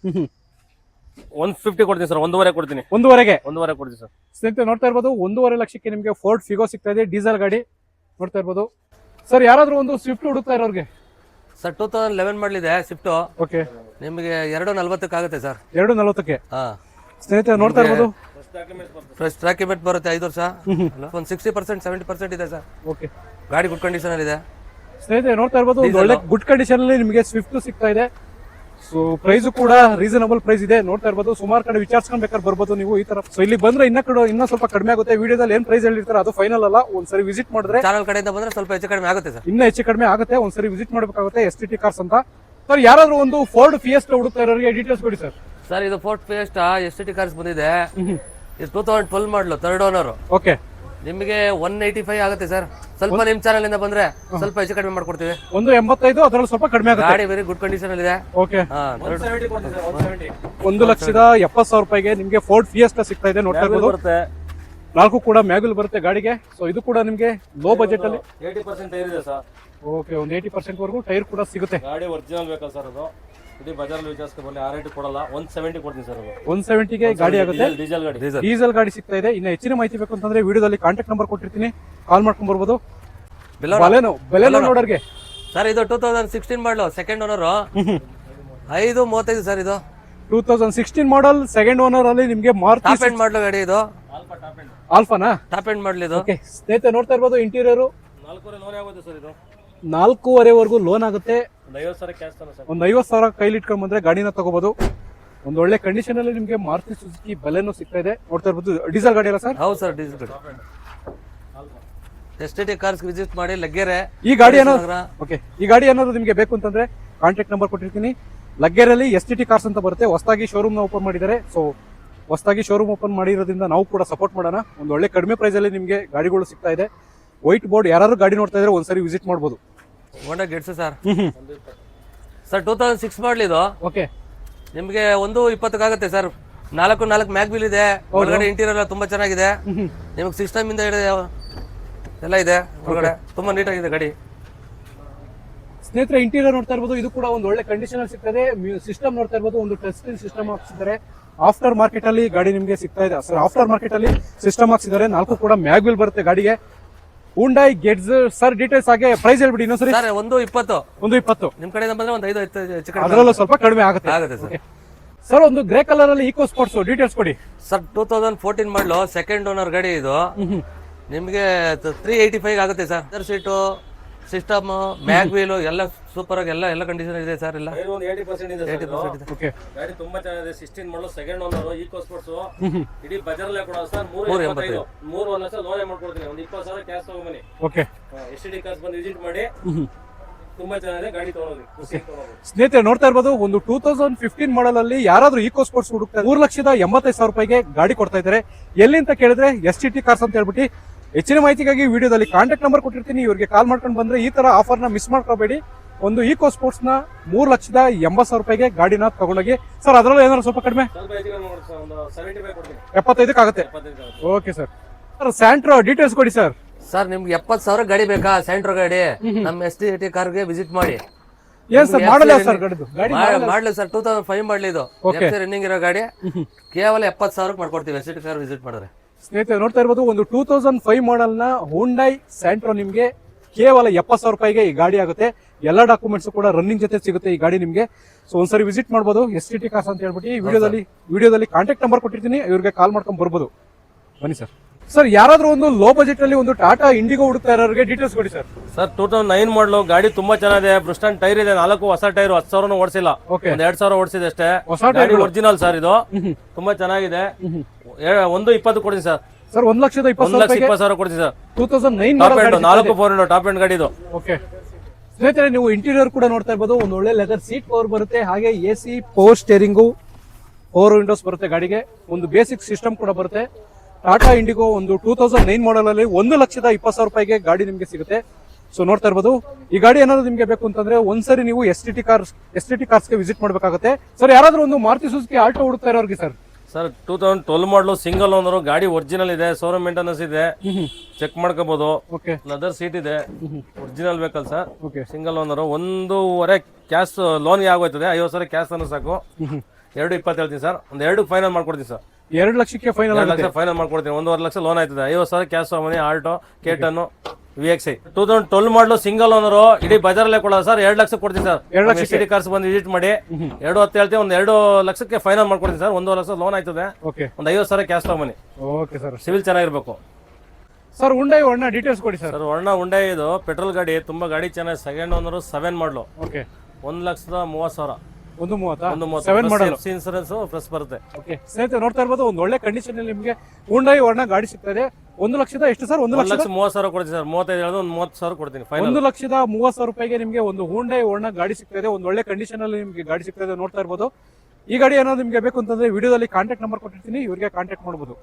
150 ಕೊಡ್ತೀನಿ ಸರ್. 1.5 ಕೊಡ್ತೀನಿ. 1.5 ಕೊಡ್ತೀನಿ ಸರ್. ಸ್ನೇಹಿತರೆ ನೋಡ್ತಾ ಇರ್ಬೋದು, 1.5 ಲಕ್ಷಕ್ಕೆ ನಿಮಗೆ ಫೋರ್ಡ್ ಫಿಗೋ ಸಿಗ್ತಾ ಇದೆ, ಡೀಸೆಲ್ ಗಾಡಿ. ನೋಡ್ತಾ ಇರ್ಬೋದು ಸರ್. ಯಾರಾದ್ರೂ ಒಂದು ಸ್ವಿಫ್ಟ್ ಹುಡುಕ್ತಾ ಇರೋರಿಗೆ ಸರ್ 2011 ಮಾಡಲಿದೆ ಸ್ವಿಫ್ಟ್. ಓಕೆ, ನಿಮಗೆ 2:40 ಆಗುತ್ತೆ ಸರ್. 2.40ಕ್ಕೆ. ಹಾ ಸ್ನೇಹಿತರೆ ನೋಡ್ತಾ ಇರ್ಬೋದು, ಫ್ರೆಶ್ ಟ್ರಾಕಿಮೆಂಟ್ ಬರುತ್ತೆ 5 ವರ್ಷ. ಒಂದು 60% 70% ಇದೆ ಸರ್. ಓಕೆ, ಗಾಡಿ ಗುಡ್ ಕಂಡೀಷನ್ ಅಲ್ಲಿ ಇದೆ. ಸ್ನೇಹಿತರೆ ನೋಡ್ತಾ ಇರ್ಬೋದು, ಒಂದು ಒಳ್ಳೆ ಗುಡ್ ಕಂಡೀಷನ್ ಅಲ್ಲಿ ನಿಮಗೆ ಸ್ವಿಫ್ಟ್ ಸಿಗ್ತಾ ಇದೆ. ಸೊ ಪ್ರೈಸ್ ಕೂಡ ರೀಸನಬಲ್ ಪ್ರೈಸ್ ಇದೆ. ನೋಡ್ತಾ ಇರ್ಬೋದು, ಸುಮಾರು ಕಡೆ ವಿಚಾರಿಸ್ಕೊಂಡ್ ಬೇಕಾದ್ರೆ ಬರ್ಬೋದು ನೀವು ಈ ತರ. ಸೊ ಇಲ್ಲಿ ಬಂದ್ರೆ ಇನ್ನೂ ಸ್ವಲ್ಪ ಕಡಿಮೆ ಆಗುತ್ತೆ. ವಿಡಿಯೋದಲ್ಲಿ ಏನ್ ಪ್ರೈಸ್ ಹೇಳಿರ್ತಾರೆ ಅದು ಫೈನಲ್ ಅಲ್ಲ. ಒಂದ್ಸರಿ ವಿಸಿಟ್ ಮಾಡಿದ್ರೆ, ಚಾನಲ್ ಕಡೆಯಿಂದ ಬಂದ್ರೆ ಸ್ವಲ್ಪ ಹೆಚ್ಚು ಕಡಿಮೆ ಆಗುತ್ತೆ ಸರ್. ಇನ್ನೂ ಹೆಚ್ಚು ಕಡಿಮೆ ಆಗುತ್ತೆ. ಒಂದ್ಸರಿ ವಿಸಿಟ್ ಮಾಡಬೇಕಾಗುತ್ತೆ. STT ಕಾರ್ಸ್ ಅಂತ ಸರ್. ಯಾರಾದ್ರೂ ಒಂದು ಫೋರ್ಡ್ ಫಿಯೆಸ್ಟಾ ಹುಡುಕ್ತಾ ಇರೋರಿಗೆ ಡೀಟೇಲ್ಸ್ ಕೊಡಿ ಸರ್. ಸರ್ ಇದು ಫೋರ್ಡ್ ಫಿಯೆಸ್ಟಾ STT ಕಾರ್ಸ್ ಬಂದಿದೆ. ಇದು 2012 ಮಾಡಲು, 3rd ಓನರ್. ಓಕೆ, ನಿಮಗೆ 185 ಆಗುತ್ತೆ ಸರ್. ಸ್ವಲ್ಪ ನಿಮ್ ಚಾನಲ್ ಇಂದ ಬಂದ್ರೆ ಸ್ವಲ್ಪ ಹೆಚ್ಚು ಕಡಿಮೆ ಮಾಡ್ಕೊಡ್ತೀವಿ. 185 ಅದರಲ್ಲಿ ಸ್ವಲ್ಪ ಕಡಿಮೆ ಆಗುತ್ತೆ. ಗಾಡಿ ವೆರಿ ಗುಡ್ ಕಂಡೀಷನ್ ಅಲ್ಲಿ ಇದೆ. ಓಕೆ, 1,70,000 ರೂಪಾಯಿಗೆ ನಿಮಗೆ ಫೋರ್ಡ್ ಫಿಯೆಸ್ಟಾ ಸಿಗ್ತಾ ಇದೆ. ನೋಡ್ತಾ ಇರ್ಬೋದು, 4 ಕೂಡ ಮ್ಯಾಗ್ವಿಲ್ ಬರುತ್ತೆ ಗಾಡಿಗೆ. ಸೊ ಇದು ಕೂಡ ನಿಮಗೆ ಲೋ ಬಜೆಟ್ ಅಲ್ಲಿ 80% ಟೈರ್ ಇದೆ ಸರ್. ಓಕೆ, ಒಂದು 80% ವರೆಗೂ ಟೈರ್ ಕೂಡ ಸಿಗುತ್ತೆ. ಗಾಡಿ ಒರಿಜಿನಲ್ ವೆಹಿಕಲ್ ಸರ್. ಅದು ಇಡೀ ಬಜಾರಲ್ಲಿ ವಿಚಾರಿಸ್ಕೊ ಬನ್ನಿ. 680 ಕೊಡಲ್ಲ, 170 ಕೊಡ್ತೀನಿ ಸರ್. ಅದು 170ಗೆ ಗಾಡಿ ಆಗುತ್ತೆ. ಡೀಸೆಲ್ ಗಾಡಿ. ಡೀಸೆಲ್ ಗಾಡಿ ಸಿಗ್ತಾ ಇದೆ. ಇನ್ನು ಹೆಚ್ಚಿನ ಮಾಹಿತಿ ಬೇಕು ಅಂತಂದ್ರೆ ವಿಡಿಯೋದಲ್ಲಿ ಕಾಂಟ್ಯಾಕ್ಟ್ ನಂಬರ್ ಕೊಟ್ಟಿರ್ತೀನಿ, ಕಾಲ್ ಮಾಡ್ಕೊಂಡ್ ಬರ್ಬೋದು. ಬೆಲೆನೋ ನೋಡೋರ್ಗೆ ಸರ್ ಇದು 2016 ಮಾಡಲು, ಸೆಕೆಂಡ್ ಓನರ್, 5:35 ಸರ್. ಇದು 2016 ಮಾಡಲ್, ಸೆಕೆಂಡ್ ಓನರ್ ಅಲ್ಲಿ ನಿಮಗೆ ಮಾರುತಿ ಟಾಪ್ ಎಂಡ್ ಮಾಡಲು ಗಾಡಿ. ಇದು ಆಲ್ಫಾನಾ? ಟಾಪ್ ಎಂಡ್ ಮಾಡಲಿ ಇದು. ಓಕೆ ಸ್ನೇಹಿತರೆ ನೋಡ್ತಾ ಇರ್ಬೋದು, ಇಂಟೀರಿಯರ್ 4.5 ಲೋನ್ ಆಗುತ್ತೆ ಸರ್. ಇದು 4.5 ಲೋನ್ ಆಗುತ್ತೆ. ಒಂದು 50,000 ಕ್ಯಾಶ್ ತಾನೆ ಸರ್. ಒಂದು 50,000 ಕೈಲಿ ಇಟ್ಕೊಂಡ್ ಬಂದ್ರೆ ಗಾಡಿನ ತಗೋಬಹುದು. ಒಂದು ಒಳ್ಳೆ ಕಂಡೀಷನ್ ಅಲ್ಲಿ ನಿಮಗೆ ಮಾರುತಿ ಸುಜುಕಿ ಬೆಲೆನೂ ಸಿಗ್ತಾ ಇದೆ. ನೋಡ್ತಾ ಇರ್ಬೋದು, ಡೀಸೆಲ್ ಗಾಡಿ ಅಲ್ಲ ಸರ್? ಹೌದು ಸರ್, ಡೀಸೆಲ್ ಗಾಡಿ. STT ಕಾರ್ಸ್ ವಿಸಿಟ್ ಮಾಡಿ, ಲಗ್ಗೆರೆ. ಈ ಗಾಡಿ ಏನಾದ್ರು ನಿಮಗೆ ಬೇಕು ಅಂತಂದ್ರೆ ಕಾಂಟ್ಯಾಕ್ಟ್ ನಂಬರ್ ಕೊಟ್ಟಿರ್ತೀನಿ. ಲಗ್ಗೆರೆಯಲ್ಲಿ STT ಕಾರ್ಸ್ ಅಂತ ಬರುತ್ತೆ. ಹೊಸದಾಗಿ ಶೋರೂಮ್ ನ ಓಪನ್ ಮಾಡಿದ್ದಾರೆ. ಸೊ ಹೊಸದಾಗಿ ಶೋರೂಮ್ ಓಪನ್ ಮಾಡಿರೋದ್ರಿಂದ ನಾವು ಕೂಡ ಸಪೋರ್ಟ್ ಮಾಡೋಣ. ಒಂದು ಒಳ್ಳೆ ಕಡಿಮೆ ಪ್ರೈಸ್ ಅಲ್ಲಿ ನಿಮಗೆ ಗಾಡಿಗಳು ಸಿಗ್ತಾ ಇದೆ. ವೈಟ್ ಬೋರ್ಡ್ ಯಾರು ಗಾಡಿ ನೋಡ್ತಾ ಇದ್ರೆ ಒಂದ್ಸರಿ ವಿಸಿಟ್ ಮಾಡಬಹುದು. ಹೋಂಡಾ ಗೆಟ್ಸ್ ಸರ್. ಸರ್ 2006 ಮಾಡಲಿ ಇದು. ಓಕೆ, ನಿಮಗೆ 1:20 ಆಗುತ್ತೆ ಸರ್. 4 ಮ್ಯಾಗ್ವಿಲ್ ಇದೆ. ಒಳಗಡೆ ಇಂಟೀರಿಯರ್ ತುಂಬಾ ಚೆನ್ನಾಗಿದೆ. ನಿಮಗೆ ಸಿಸ್ಟಮ್ ಇಂದ ಎಲ್ಲ ಇದೆ ಒಳಗಡೆ. ತುಂಬಾ ನೀಟಾಗಿದೆ ಗಾಡಿ. ಸ್ನೇಹಿತರೆ ಇಂಟೀರಿಯರ್ ನೋಡ್ತಾ ಇರ್ಬೋದು, ಇದು ಕೂಡ ಒಂದು ಒಳ್ಳೆ ಕಂಡೀಷನ್ ಅಲ್ಲಿ ಸಿಗ್ತದೆ. ಸಿಸ್ಟಮ್ ನೋಡ್ತಾ ಇರ್ಬೋದು, ಒಂದು ಟಚ್ ಸ್ಕ್ರೀನ್ ಸಿಸ್ಟಮ್ ಹಾಕ್ಸಿದ್ದಾರೆ. ಆಫ್ಟರ್ ಮಾರ್ಕೆಟ್ ಅಲ್ಲಿ ಗಾಡಿ ನಿಮಗೆ ಸಿಗ್ತಾ ಇದೆ ಸರ್. ಆಫ್ಟರ್ ಮಾರ್ಕೆಟ್ ಅಲ್ಲಿ ಸಿಸ್ಟಮ್ ಹಾಕ್ಸಿದ್ದಾರೆ. 4 ಕೂಡ ಮ್ಯಾಗ್ವಿಲ್ ಬರುತ್ತೆ ಗಾಡಿಗೆ. Hyundai Getz sir. ಡೀಟೇಲ್ಸ್ ಆಗಿ ಪ್ರೈಸ್ ಹೇಳ್ಬಿಡಿ ಇನ್ನೊಂದ್ಸರಿ. ಸರ್ 1:20. 1:20 ನಿಮ್ ಕಡೆಯಿಂದ ಬಂದ್ರೆ ಒಂದು 5 ಹೆಚ್ಚು ಕಡಿಮೆ ಅದರಲ್ಲೂ ಸ್ವಲ್ಪ ಕಡಿಮೆ ಆಗುತ್ತೆ ಆಗುತ್ತೆ ಸರ್. ಸರ್ ಒಂದು ಗ್ರೇ ಕಲರ್ ಅಲ್ಲಿ ಈಕೋ ಸ್ಪೋರ್ಟ್ಸ್ ಡೀಟೇಲ್ಸ್ ಕೊಡಿ ಸರ್ 2014 ಮಾಡಲು ಸೆಕೆಂಡ್ ಓನರ್ ಗಾಡಿ ಇದು ನಿಮಗೆ 385 ಆಗುತ್ತೆ sir. Other seat, system, mag wheel ಎಲ್ಲ ಸೂಪರ್ ಆಗಿ ಎಲ್ಲ ಕಂಡೀಷನ್ ಇದೆ ಸರ್. ಎಲ್ಲ 80% ಇದೆ ಸರ್ ಇದು. ಓಕೆ ಗಾಡಿ ತುಂಬಾ ಚೆನ್ನಾಗಿದೆ. 16 ಮಾಡಲು ಸೆಕೆಂಡ್ ಓನರ್ ಈಕೋ ಸ್ಪೋರ್ಟ್ಸ್. ಇಡೀ ಬಜಾರಲ್ಲೇ ಕೊಡೋ ಸರ್ 385. 3 ಲಕ್ಷ ಲೋನ್ ಮಾಡ್ಕೊಡ್ತೀನಿ. ಒಂದು 20,000 ಕ್ಯಾಶ್ ತಗೊಂಬನ್ನಿ. ಓಕೆ ಎಸ್ಟಿಡಿ ಕಾರ್ಸ್ ಬಂದು ವಿಸಿಟ್ ಮಾಡಿ. ತುಂಬಾ ಚೆನ್ನಾಗಿದೆ ಗಾಡಿ ತಗೊಳ್ಳೋದು. ಸ್ನೇಹಿತರೆ ನೋಡ್ತಾ ಇರ್ಬೋದು, ಒಂದು 2015 ಮಾಡಲ್ ಅಲ್ಲಿ ಯಾರಾದ್ರೂ ಈಕೋ ಸ್ಪೋರ್ಟ್ಸ್ ಹುಡುಕ್ತಾರೆ 3,85,000 ರೂಪಾಯಿಗೆ ಗಾಡಿ ಕೊಡ್ತಾ ಇದ್ದಾರೆ. ಎಲ್ಲಿ ಅಂತ ಕೇಳಿದ್ರೆ STT ಕಾರ್ಸ್ ಅಂತ ಹೇಳ್ಬಿಟ್ಟು. ಹೆಚ್ಚಿನ ಮಾಹಿತಿಗಾಗಿ ವಿಡಿಯೋದಲ್ಲಿ ಕಾಂಟ್ಯಾಕ್ಟ್ ನಂಬರ್ ಕೊಟ್ಟಿರ್ತೀನಿ, ಇವರಿಗೆ ಕಾಲ್ ಮಾಡ್ಕೊಂಡು ಬಂದ್ರೆ ಈ ತರ ಆಫರ್ ನ ಮಿಸ್ ಮಾಡ್ಕೋಬೇಡಿ. ಒಂದು ಈಕೋ ಸ್ಪೋರ್ಟ್ಸ್ ನ 3,80,000 ರೂಪಾಯಿಗೆ ಗಾಡಿನ ತಗೊಂಡೋಗಿ. ಸರ್ ಅದರಲ್ಲೂ ಏನಾದ್ರು ಸ್ವಲ್ಪ ಕಡಿಮೆ ಸ್ವಲ್ಪ ಹೆಚ್ಚಿಗೆ ಮಾಡಿ ಸರ್. ಒಂದು 75 ಕೊಡ್ತೀನಿ. 75 ಆಗುತ್ತೆ. 75 okay sir. Sir Santro details ಕೊಡಿ ಸರ್. ಸರ್ ನಿಮ್ಗೆ 70,000 ಗಾಡಿ ಬೇಕಾ? ಸ್ಯಾಂಟ್ರೋ ಗಾಡಿ ನಮ್ಮ STT ಕಾರ್ಗೆ ವಿಸಿಟ್ ಮಾಡಿ. ಏನ್ ಸರ್ ಮಾಡಲ್ಲ ಸರ್ ಗಾಡಿದು? ಗಾಡಿ ಮಾಡ್ಲಿ ಸರ್, 2005 ಮಾಡ್ಲಿ ಇದು. ರನ್ನಿಂಗ್ ಇರೋ ಗಾಡಿ ಕೇವಲ 70,000 ಮಾಡ್ಕೊಡ್ತೀವಿ STT ಕಾರ್ ವಿಸಿಟ್ ಮಾಡಿದ್ರೆ. ಸ್ನೇಹಿತರೆ ನೋಡ್ತಾ ಇರ್ಬೋದು, ಒಂದು 2005 ಮಾಡಲ್ ನ ಹುಂಡೈ ಸ್ಯಾಂಟ್ರೋ ನಿಮ್ಗೆ ಕೇವಲ 70,000 ರೂಪಾಯಿಗೆ ಈ ಗಾಡಿ ಆಗುತ್ತೆ. ಎಲ್ಲ ಡಾಕ್ಯುಮೆಂಟ್ಸ್ ಕೂಡ ರನ್ನಿಂಗ್ ಜೊತೆ ಸಿಗುತ್ತೆ ಈ ಗಾಡಿ ನಿಮ್ಗೆ. ಸೊ ಒಂದ್ಸರಿ ವಿಸಿಟ್ ಮಾಡ್ಬೋದು STT ಕಾರ್ಸ್ ಅಂತ ಹೇಳ್ಬಿಟ್ಟು. ವಿಡಿಯೋದಲ್ಲಿ ಕಾಂಟ್ಯಾಕ್ಟ್ ನಂಬರ್ ಕೊಟ್ಟಿರ್ತೀನಿ, ಇವ್ರಿಗೆ ಕಾಲ್ ಮಾಡ್ಕೊಂಡು ಬರ್ಬೋದು. ಬನ್ನಿ ಸರ್. ಸರ್ ಯಾರಾದ್ರೂ ಒಂದು ಲೋ ಬಜೆಟ್ ಅಲ್ಲಿ ಒಂದು ಟಾಟಾ ಇಂಡಿಗೋ ಹುಡುಕ್ತಾ ಇರೋರಿಗೆ ಡೀಟೇಲ್ಸ್ ಕೊಡಿ ಸರ್. ಸರ್ 2009 ಮಾಡಲು ಗಾಡಿ ತುಂಬಾ ಚೆನ್ನಾಗಿದೆ. ಬ್ರುಸ್ಟನ್ ಟೈರ್ ಇದೆ, 4 ಹೊಸ ಟೈರ್. 10,000 ಓಡಿಸಿಲ್ಲ, ಓಕೆ. 2,000 ಓಡಿಸಿದೆ ಅಷ್ಟೇ. ಹೊಸ ಗಾಡಿ ಒರಿಜಿನಲ್ ಸರ್ ಇದು. ತುಂಬಾ ಚೆನ್ನಾಗಿದೆ. 1,20,000 ಕೊಡ್ತೀನಿ ಸರ್. ಸರ್ 1,20,000 1,20,000 ಕೊಡ್ತೀನಿ sir. 2009 top end 4 400 top end ಗಾಡಿ ಇದು. ಓಕೆ ಸ್ನೇಹಿತರೆ, ನೀವು ಇಂಟೀರಿಯರ್ ಕೂಡ ನೋಡ್ತಾ ಇರ್ಬೋದು. ಒಂದು ಒಳ್ಳೆ ಲೆದರ್ ಸೀಟ್ ಕವರ್ ಬರುತ್ತೆ, ಹಾಗೆ AC power steering, power Windows ಬರುತ್ತೆ ಗಾಡಿಗೆ. ಒಂದು ಬೇಸಿಕ್ ಸಿಸ್ಟಮ್ ಕೂಡ ಬರುತ್ತೆ. ಟಾಟಾ ಇಂಡಿಗೋ ಒಂದು 2009 ಮಾಡಲ್ ಅಲ್ಲಿ 1,20,000 ರೂಪಾಯಿಗೆ ಗಾಡಿ ನಿಮ್ಗೆ ಸಿಗುತ್ತೆ. ಸೊ ನೋಡ್ತಾ ಇರ್ಬೋದು. ಈ ಗಾಡಿ ಏನಾದ್ರು ನಿಮ್ಗೆ ಬೇಕು ಅಂತಂದ್ರೆ ಒಂದ್ಸರಿ ನೀವು STT ಕಾರ್ಸ್ಗೆ ವಿಸಿಟ್ ಮಾಡ್ಬೇಕಾಗುತ್ತೆ. ಸರ್ ಯಾರಾದ್ರೂ ಒಂದು ಮಾರುತಿ ಸುಜುಕಿ ಆಲ್ಟೋ ಹುಡುಕ್ತಾ ಇರೋರಿಗೆ sir. Sir 2012 model single owner ಗಾಡಿ ಒರಿಜಿನಲ್ ಇದೆ. ಶೋರೂಮ್ ಮೇಂಟೆನೆನ್ಸ್ ಇದೆ, ಚೆಕ್ ಮಾಡ್ಕೋಬಹುದು. ಓಕೆ ಲೆದರ್ ಸೀಟ್ ಇದೆ, original vehicle sir. Okay single owner. 1.5 cash ಲೋನ್ಗೆ ಆಗೋಯ್ತದೆ. 50,000 ಕ್ಯಾಶ್ ಅನ್ನು ಸಾಕು. 2.20 ಹೇಳ್ತೀನಿ ಸರ್. ಒಂದು 2 ಫೈನಲ್ ಮಾಡ್ಕೊಡ್ತೀನಿ ಸರ್. 2 ಲಕ್ಷಕ್ಕೆ ಫೈನಲ್ 2 ಲಕ್ಷ ಫೈನಲ್ ಮಾಡ್ಕೊಡ್ತೀನಿ. 1.5 ಲಕ್ಷ ಲೋನ್ ಆಯ್ತದೆ. 50,000 ಕ್ಯಾಶ್ ಮನಿ. Alto, K ten, VXI 2012 model single owner. ಇಡೀ ಬಜಾರಲ್ಲೇ ಕೊಡೋದು ಸರ್. 2 ಲಕ್ಷ ಕೊಡ್ತೀನಿ ಸರ್. STT ಕಾರ್ಸ್ ಬಂದು ವಿಸಿಟ್ ಮಾಡಿ. 2.10 ಹೇಳ್ತೀವಿ. ಒಂದು 2 ಲಕ್ಷಕ್ಕೆ ಫೈನಲ್ ಮಾಡ್ಕೊಡ್ತೀನಿ ಸರ್. 1.5 ಲಕ್ಷ ಲೋನ್ ಆಯ್ತದೆ. ಓಕೆ. ಒಂದು 50,000 ಕ್ಯಾಶ್ ತಗೊಂಬನ್ನಿ. Okay sir. ಸಿವಿಲ್ ಚೆನ್ನಾಗಿರ್ಬೇಕು ಸರ್. ಹುಂಡೈ ವರ್ಣ ಡೀಟೇಲ್ಸ್ ಕೊಡಿ ಸರ್. ಸರ್ ವರ್ಣ ಹುಂಡೈ ಇದು ಪೆಟ್ರೋಲ್ ಗಾಡಿ. ತುಂಬಾ ಗಾಡಿ ಚೆನ್ನಾಗಿ. Second owner 7 model. Okay. 1,30,000. 7 model. Insurance plus ಬರುತ್ತೆ. ಓಕೆ ಸ್ನೇಹಿತರೆ ನೋಡ್ತಾ ಇರ್ಬೋದು, ಒಂದು ಒಳ್ಳೆ ಕಂಡೀಷನ್ ಅಲ್ಲಿ ನಿಮಗೆ ಹುಂಡೈ ವರ್ಣ ಗಾಡಿ ಸಿಗ್ತದೆ. 1 ಲಕ್ಷದ ಎಷ್ಟು ಸರ್? 1,30,000 ಕೊಡ್ತೀನಿ ಸರ್. 35 ಹೇಳಿದ್ರೆ ಒಂದು 30,000 ಕೊಡ್ತೀನಿ ಫೈನಲ್. 1,30,000 ರೂಪಾಯಿಗೆ ನಿಮಗೆ ಒಂದು ಹುಂಡೈ ವರ್ಣ ಗಾಡಿ ಸಿಗ್ತದೆ. ಒಂದು ಒಳ್ಳೆ ಕಂಡೀಷನ್ ಅಲ್ಲಿ ನಿಮಗೆ ಗಾಡಿ ಸಿಗ್ತದೆ. ನೋಡ್ತಾ ಇರ್ಬೋದು. ಈ ಗಾಡಿ ಏನಾದ್ರು ನಿಮ್ಗೆ ಬೇಕು ಅಂತಂದ್ರೆ ವಿಡಿಯೋದಲ್ಲಿ ಕಾಂಟ್ಯಾಕ್ಟ್ ನಂಬರ್ ಕೊಟ್ಟಿರ್ತೀನಿ, ಇವರಿಗೆ ಕಾಂಟ್ಯಾಕ್ಟ್ ಮಾಡಬಹುದು.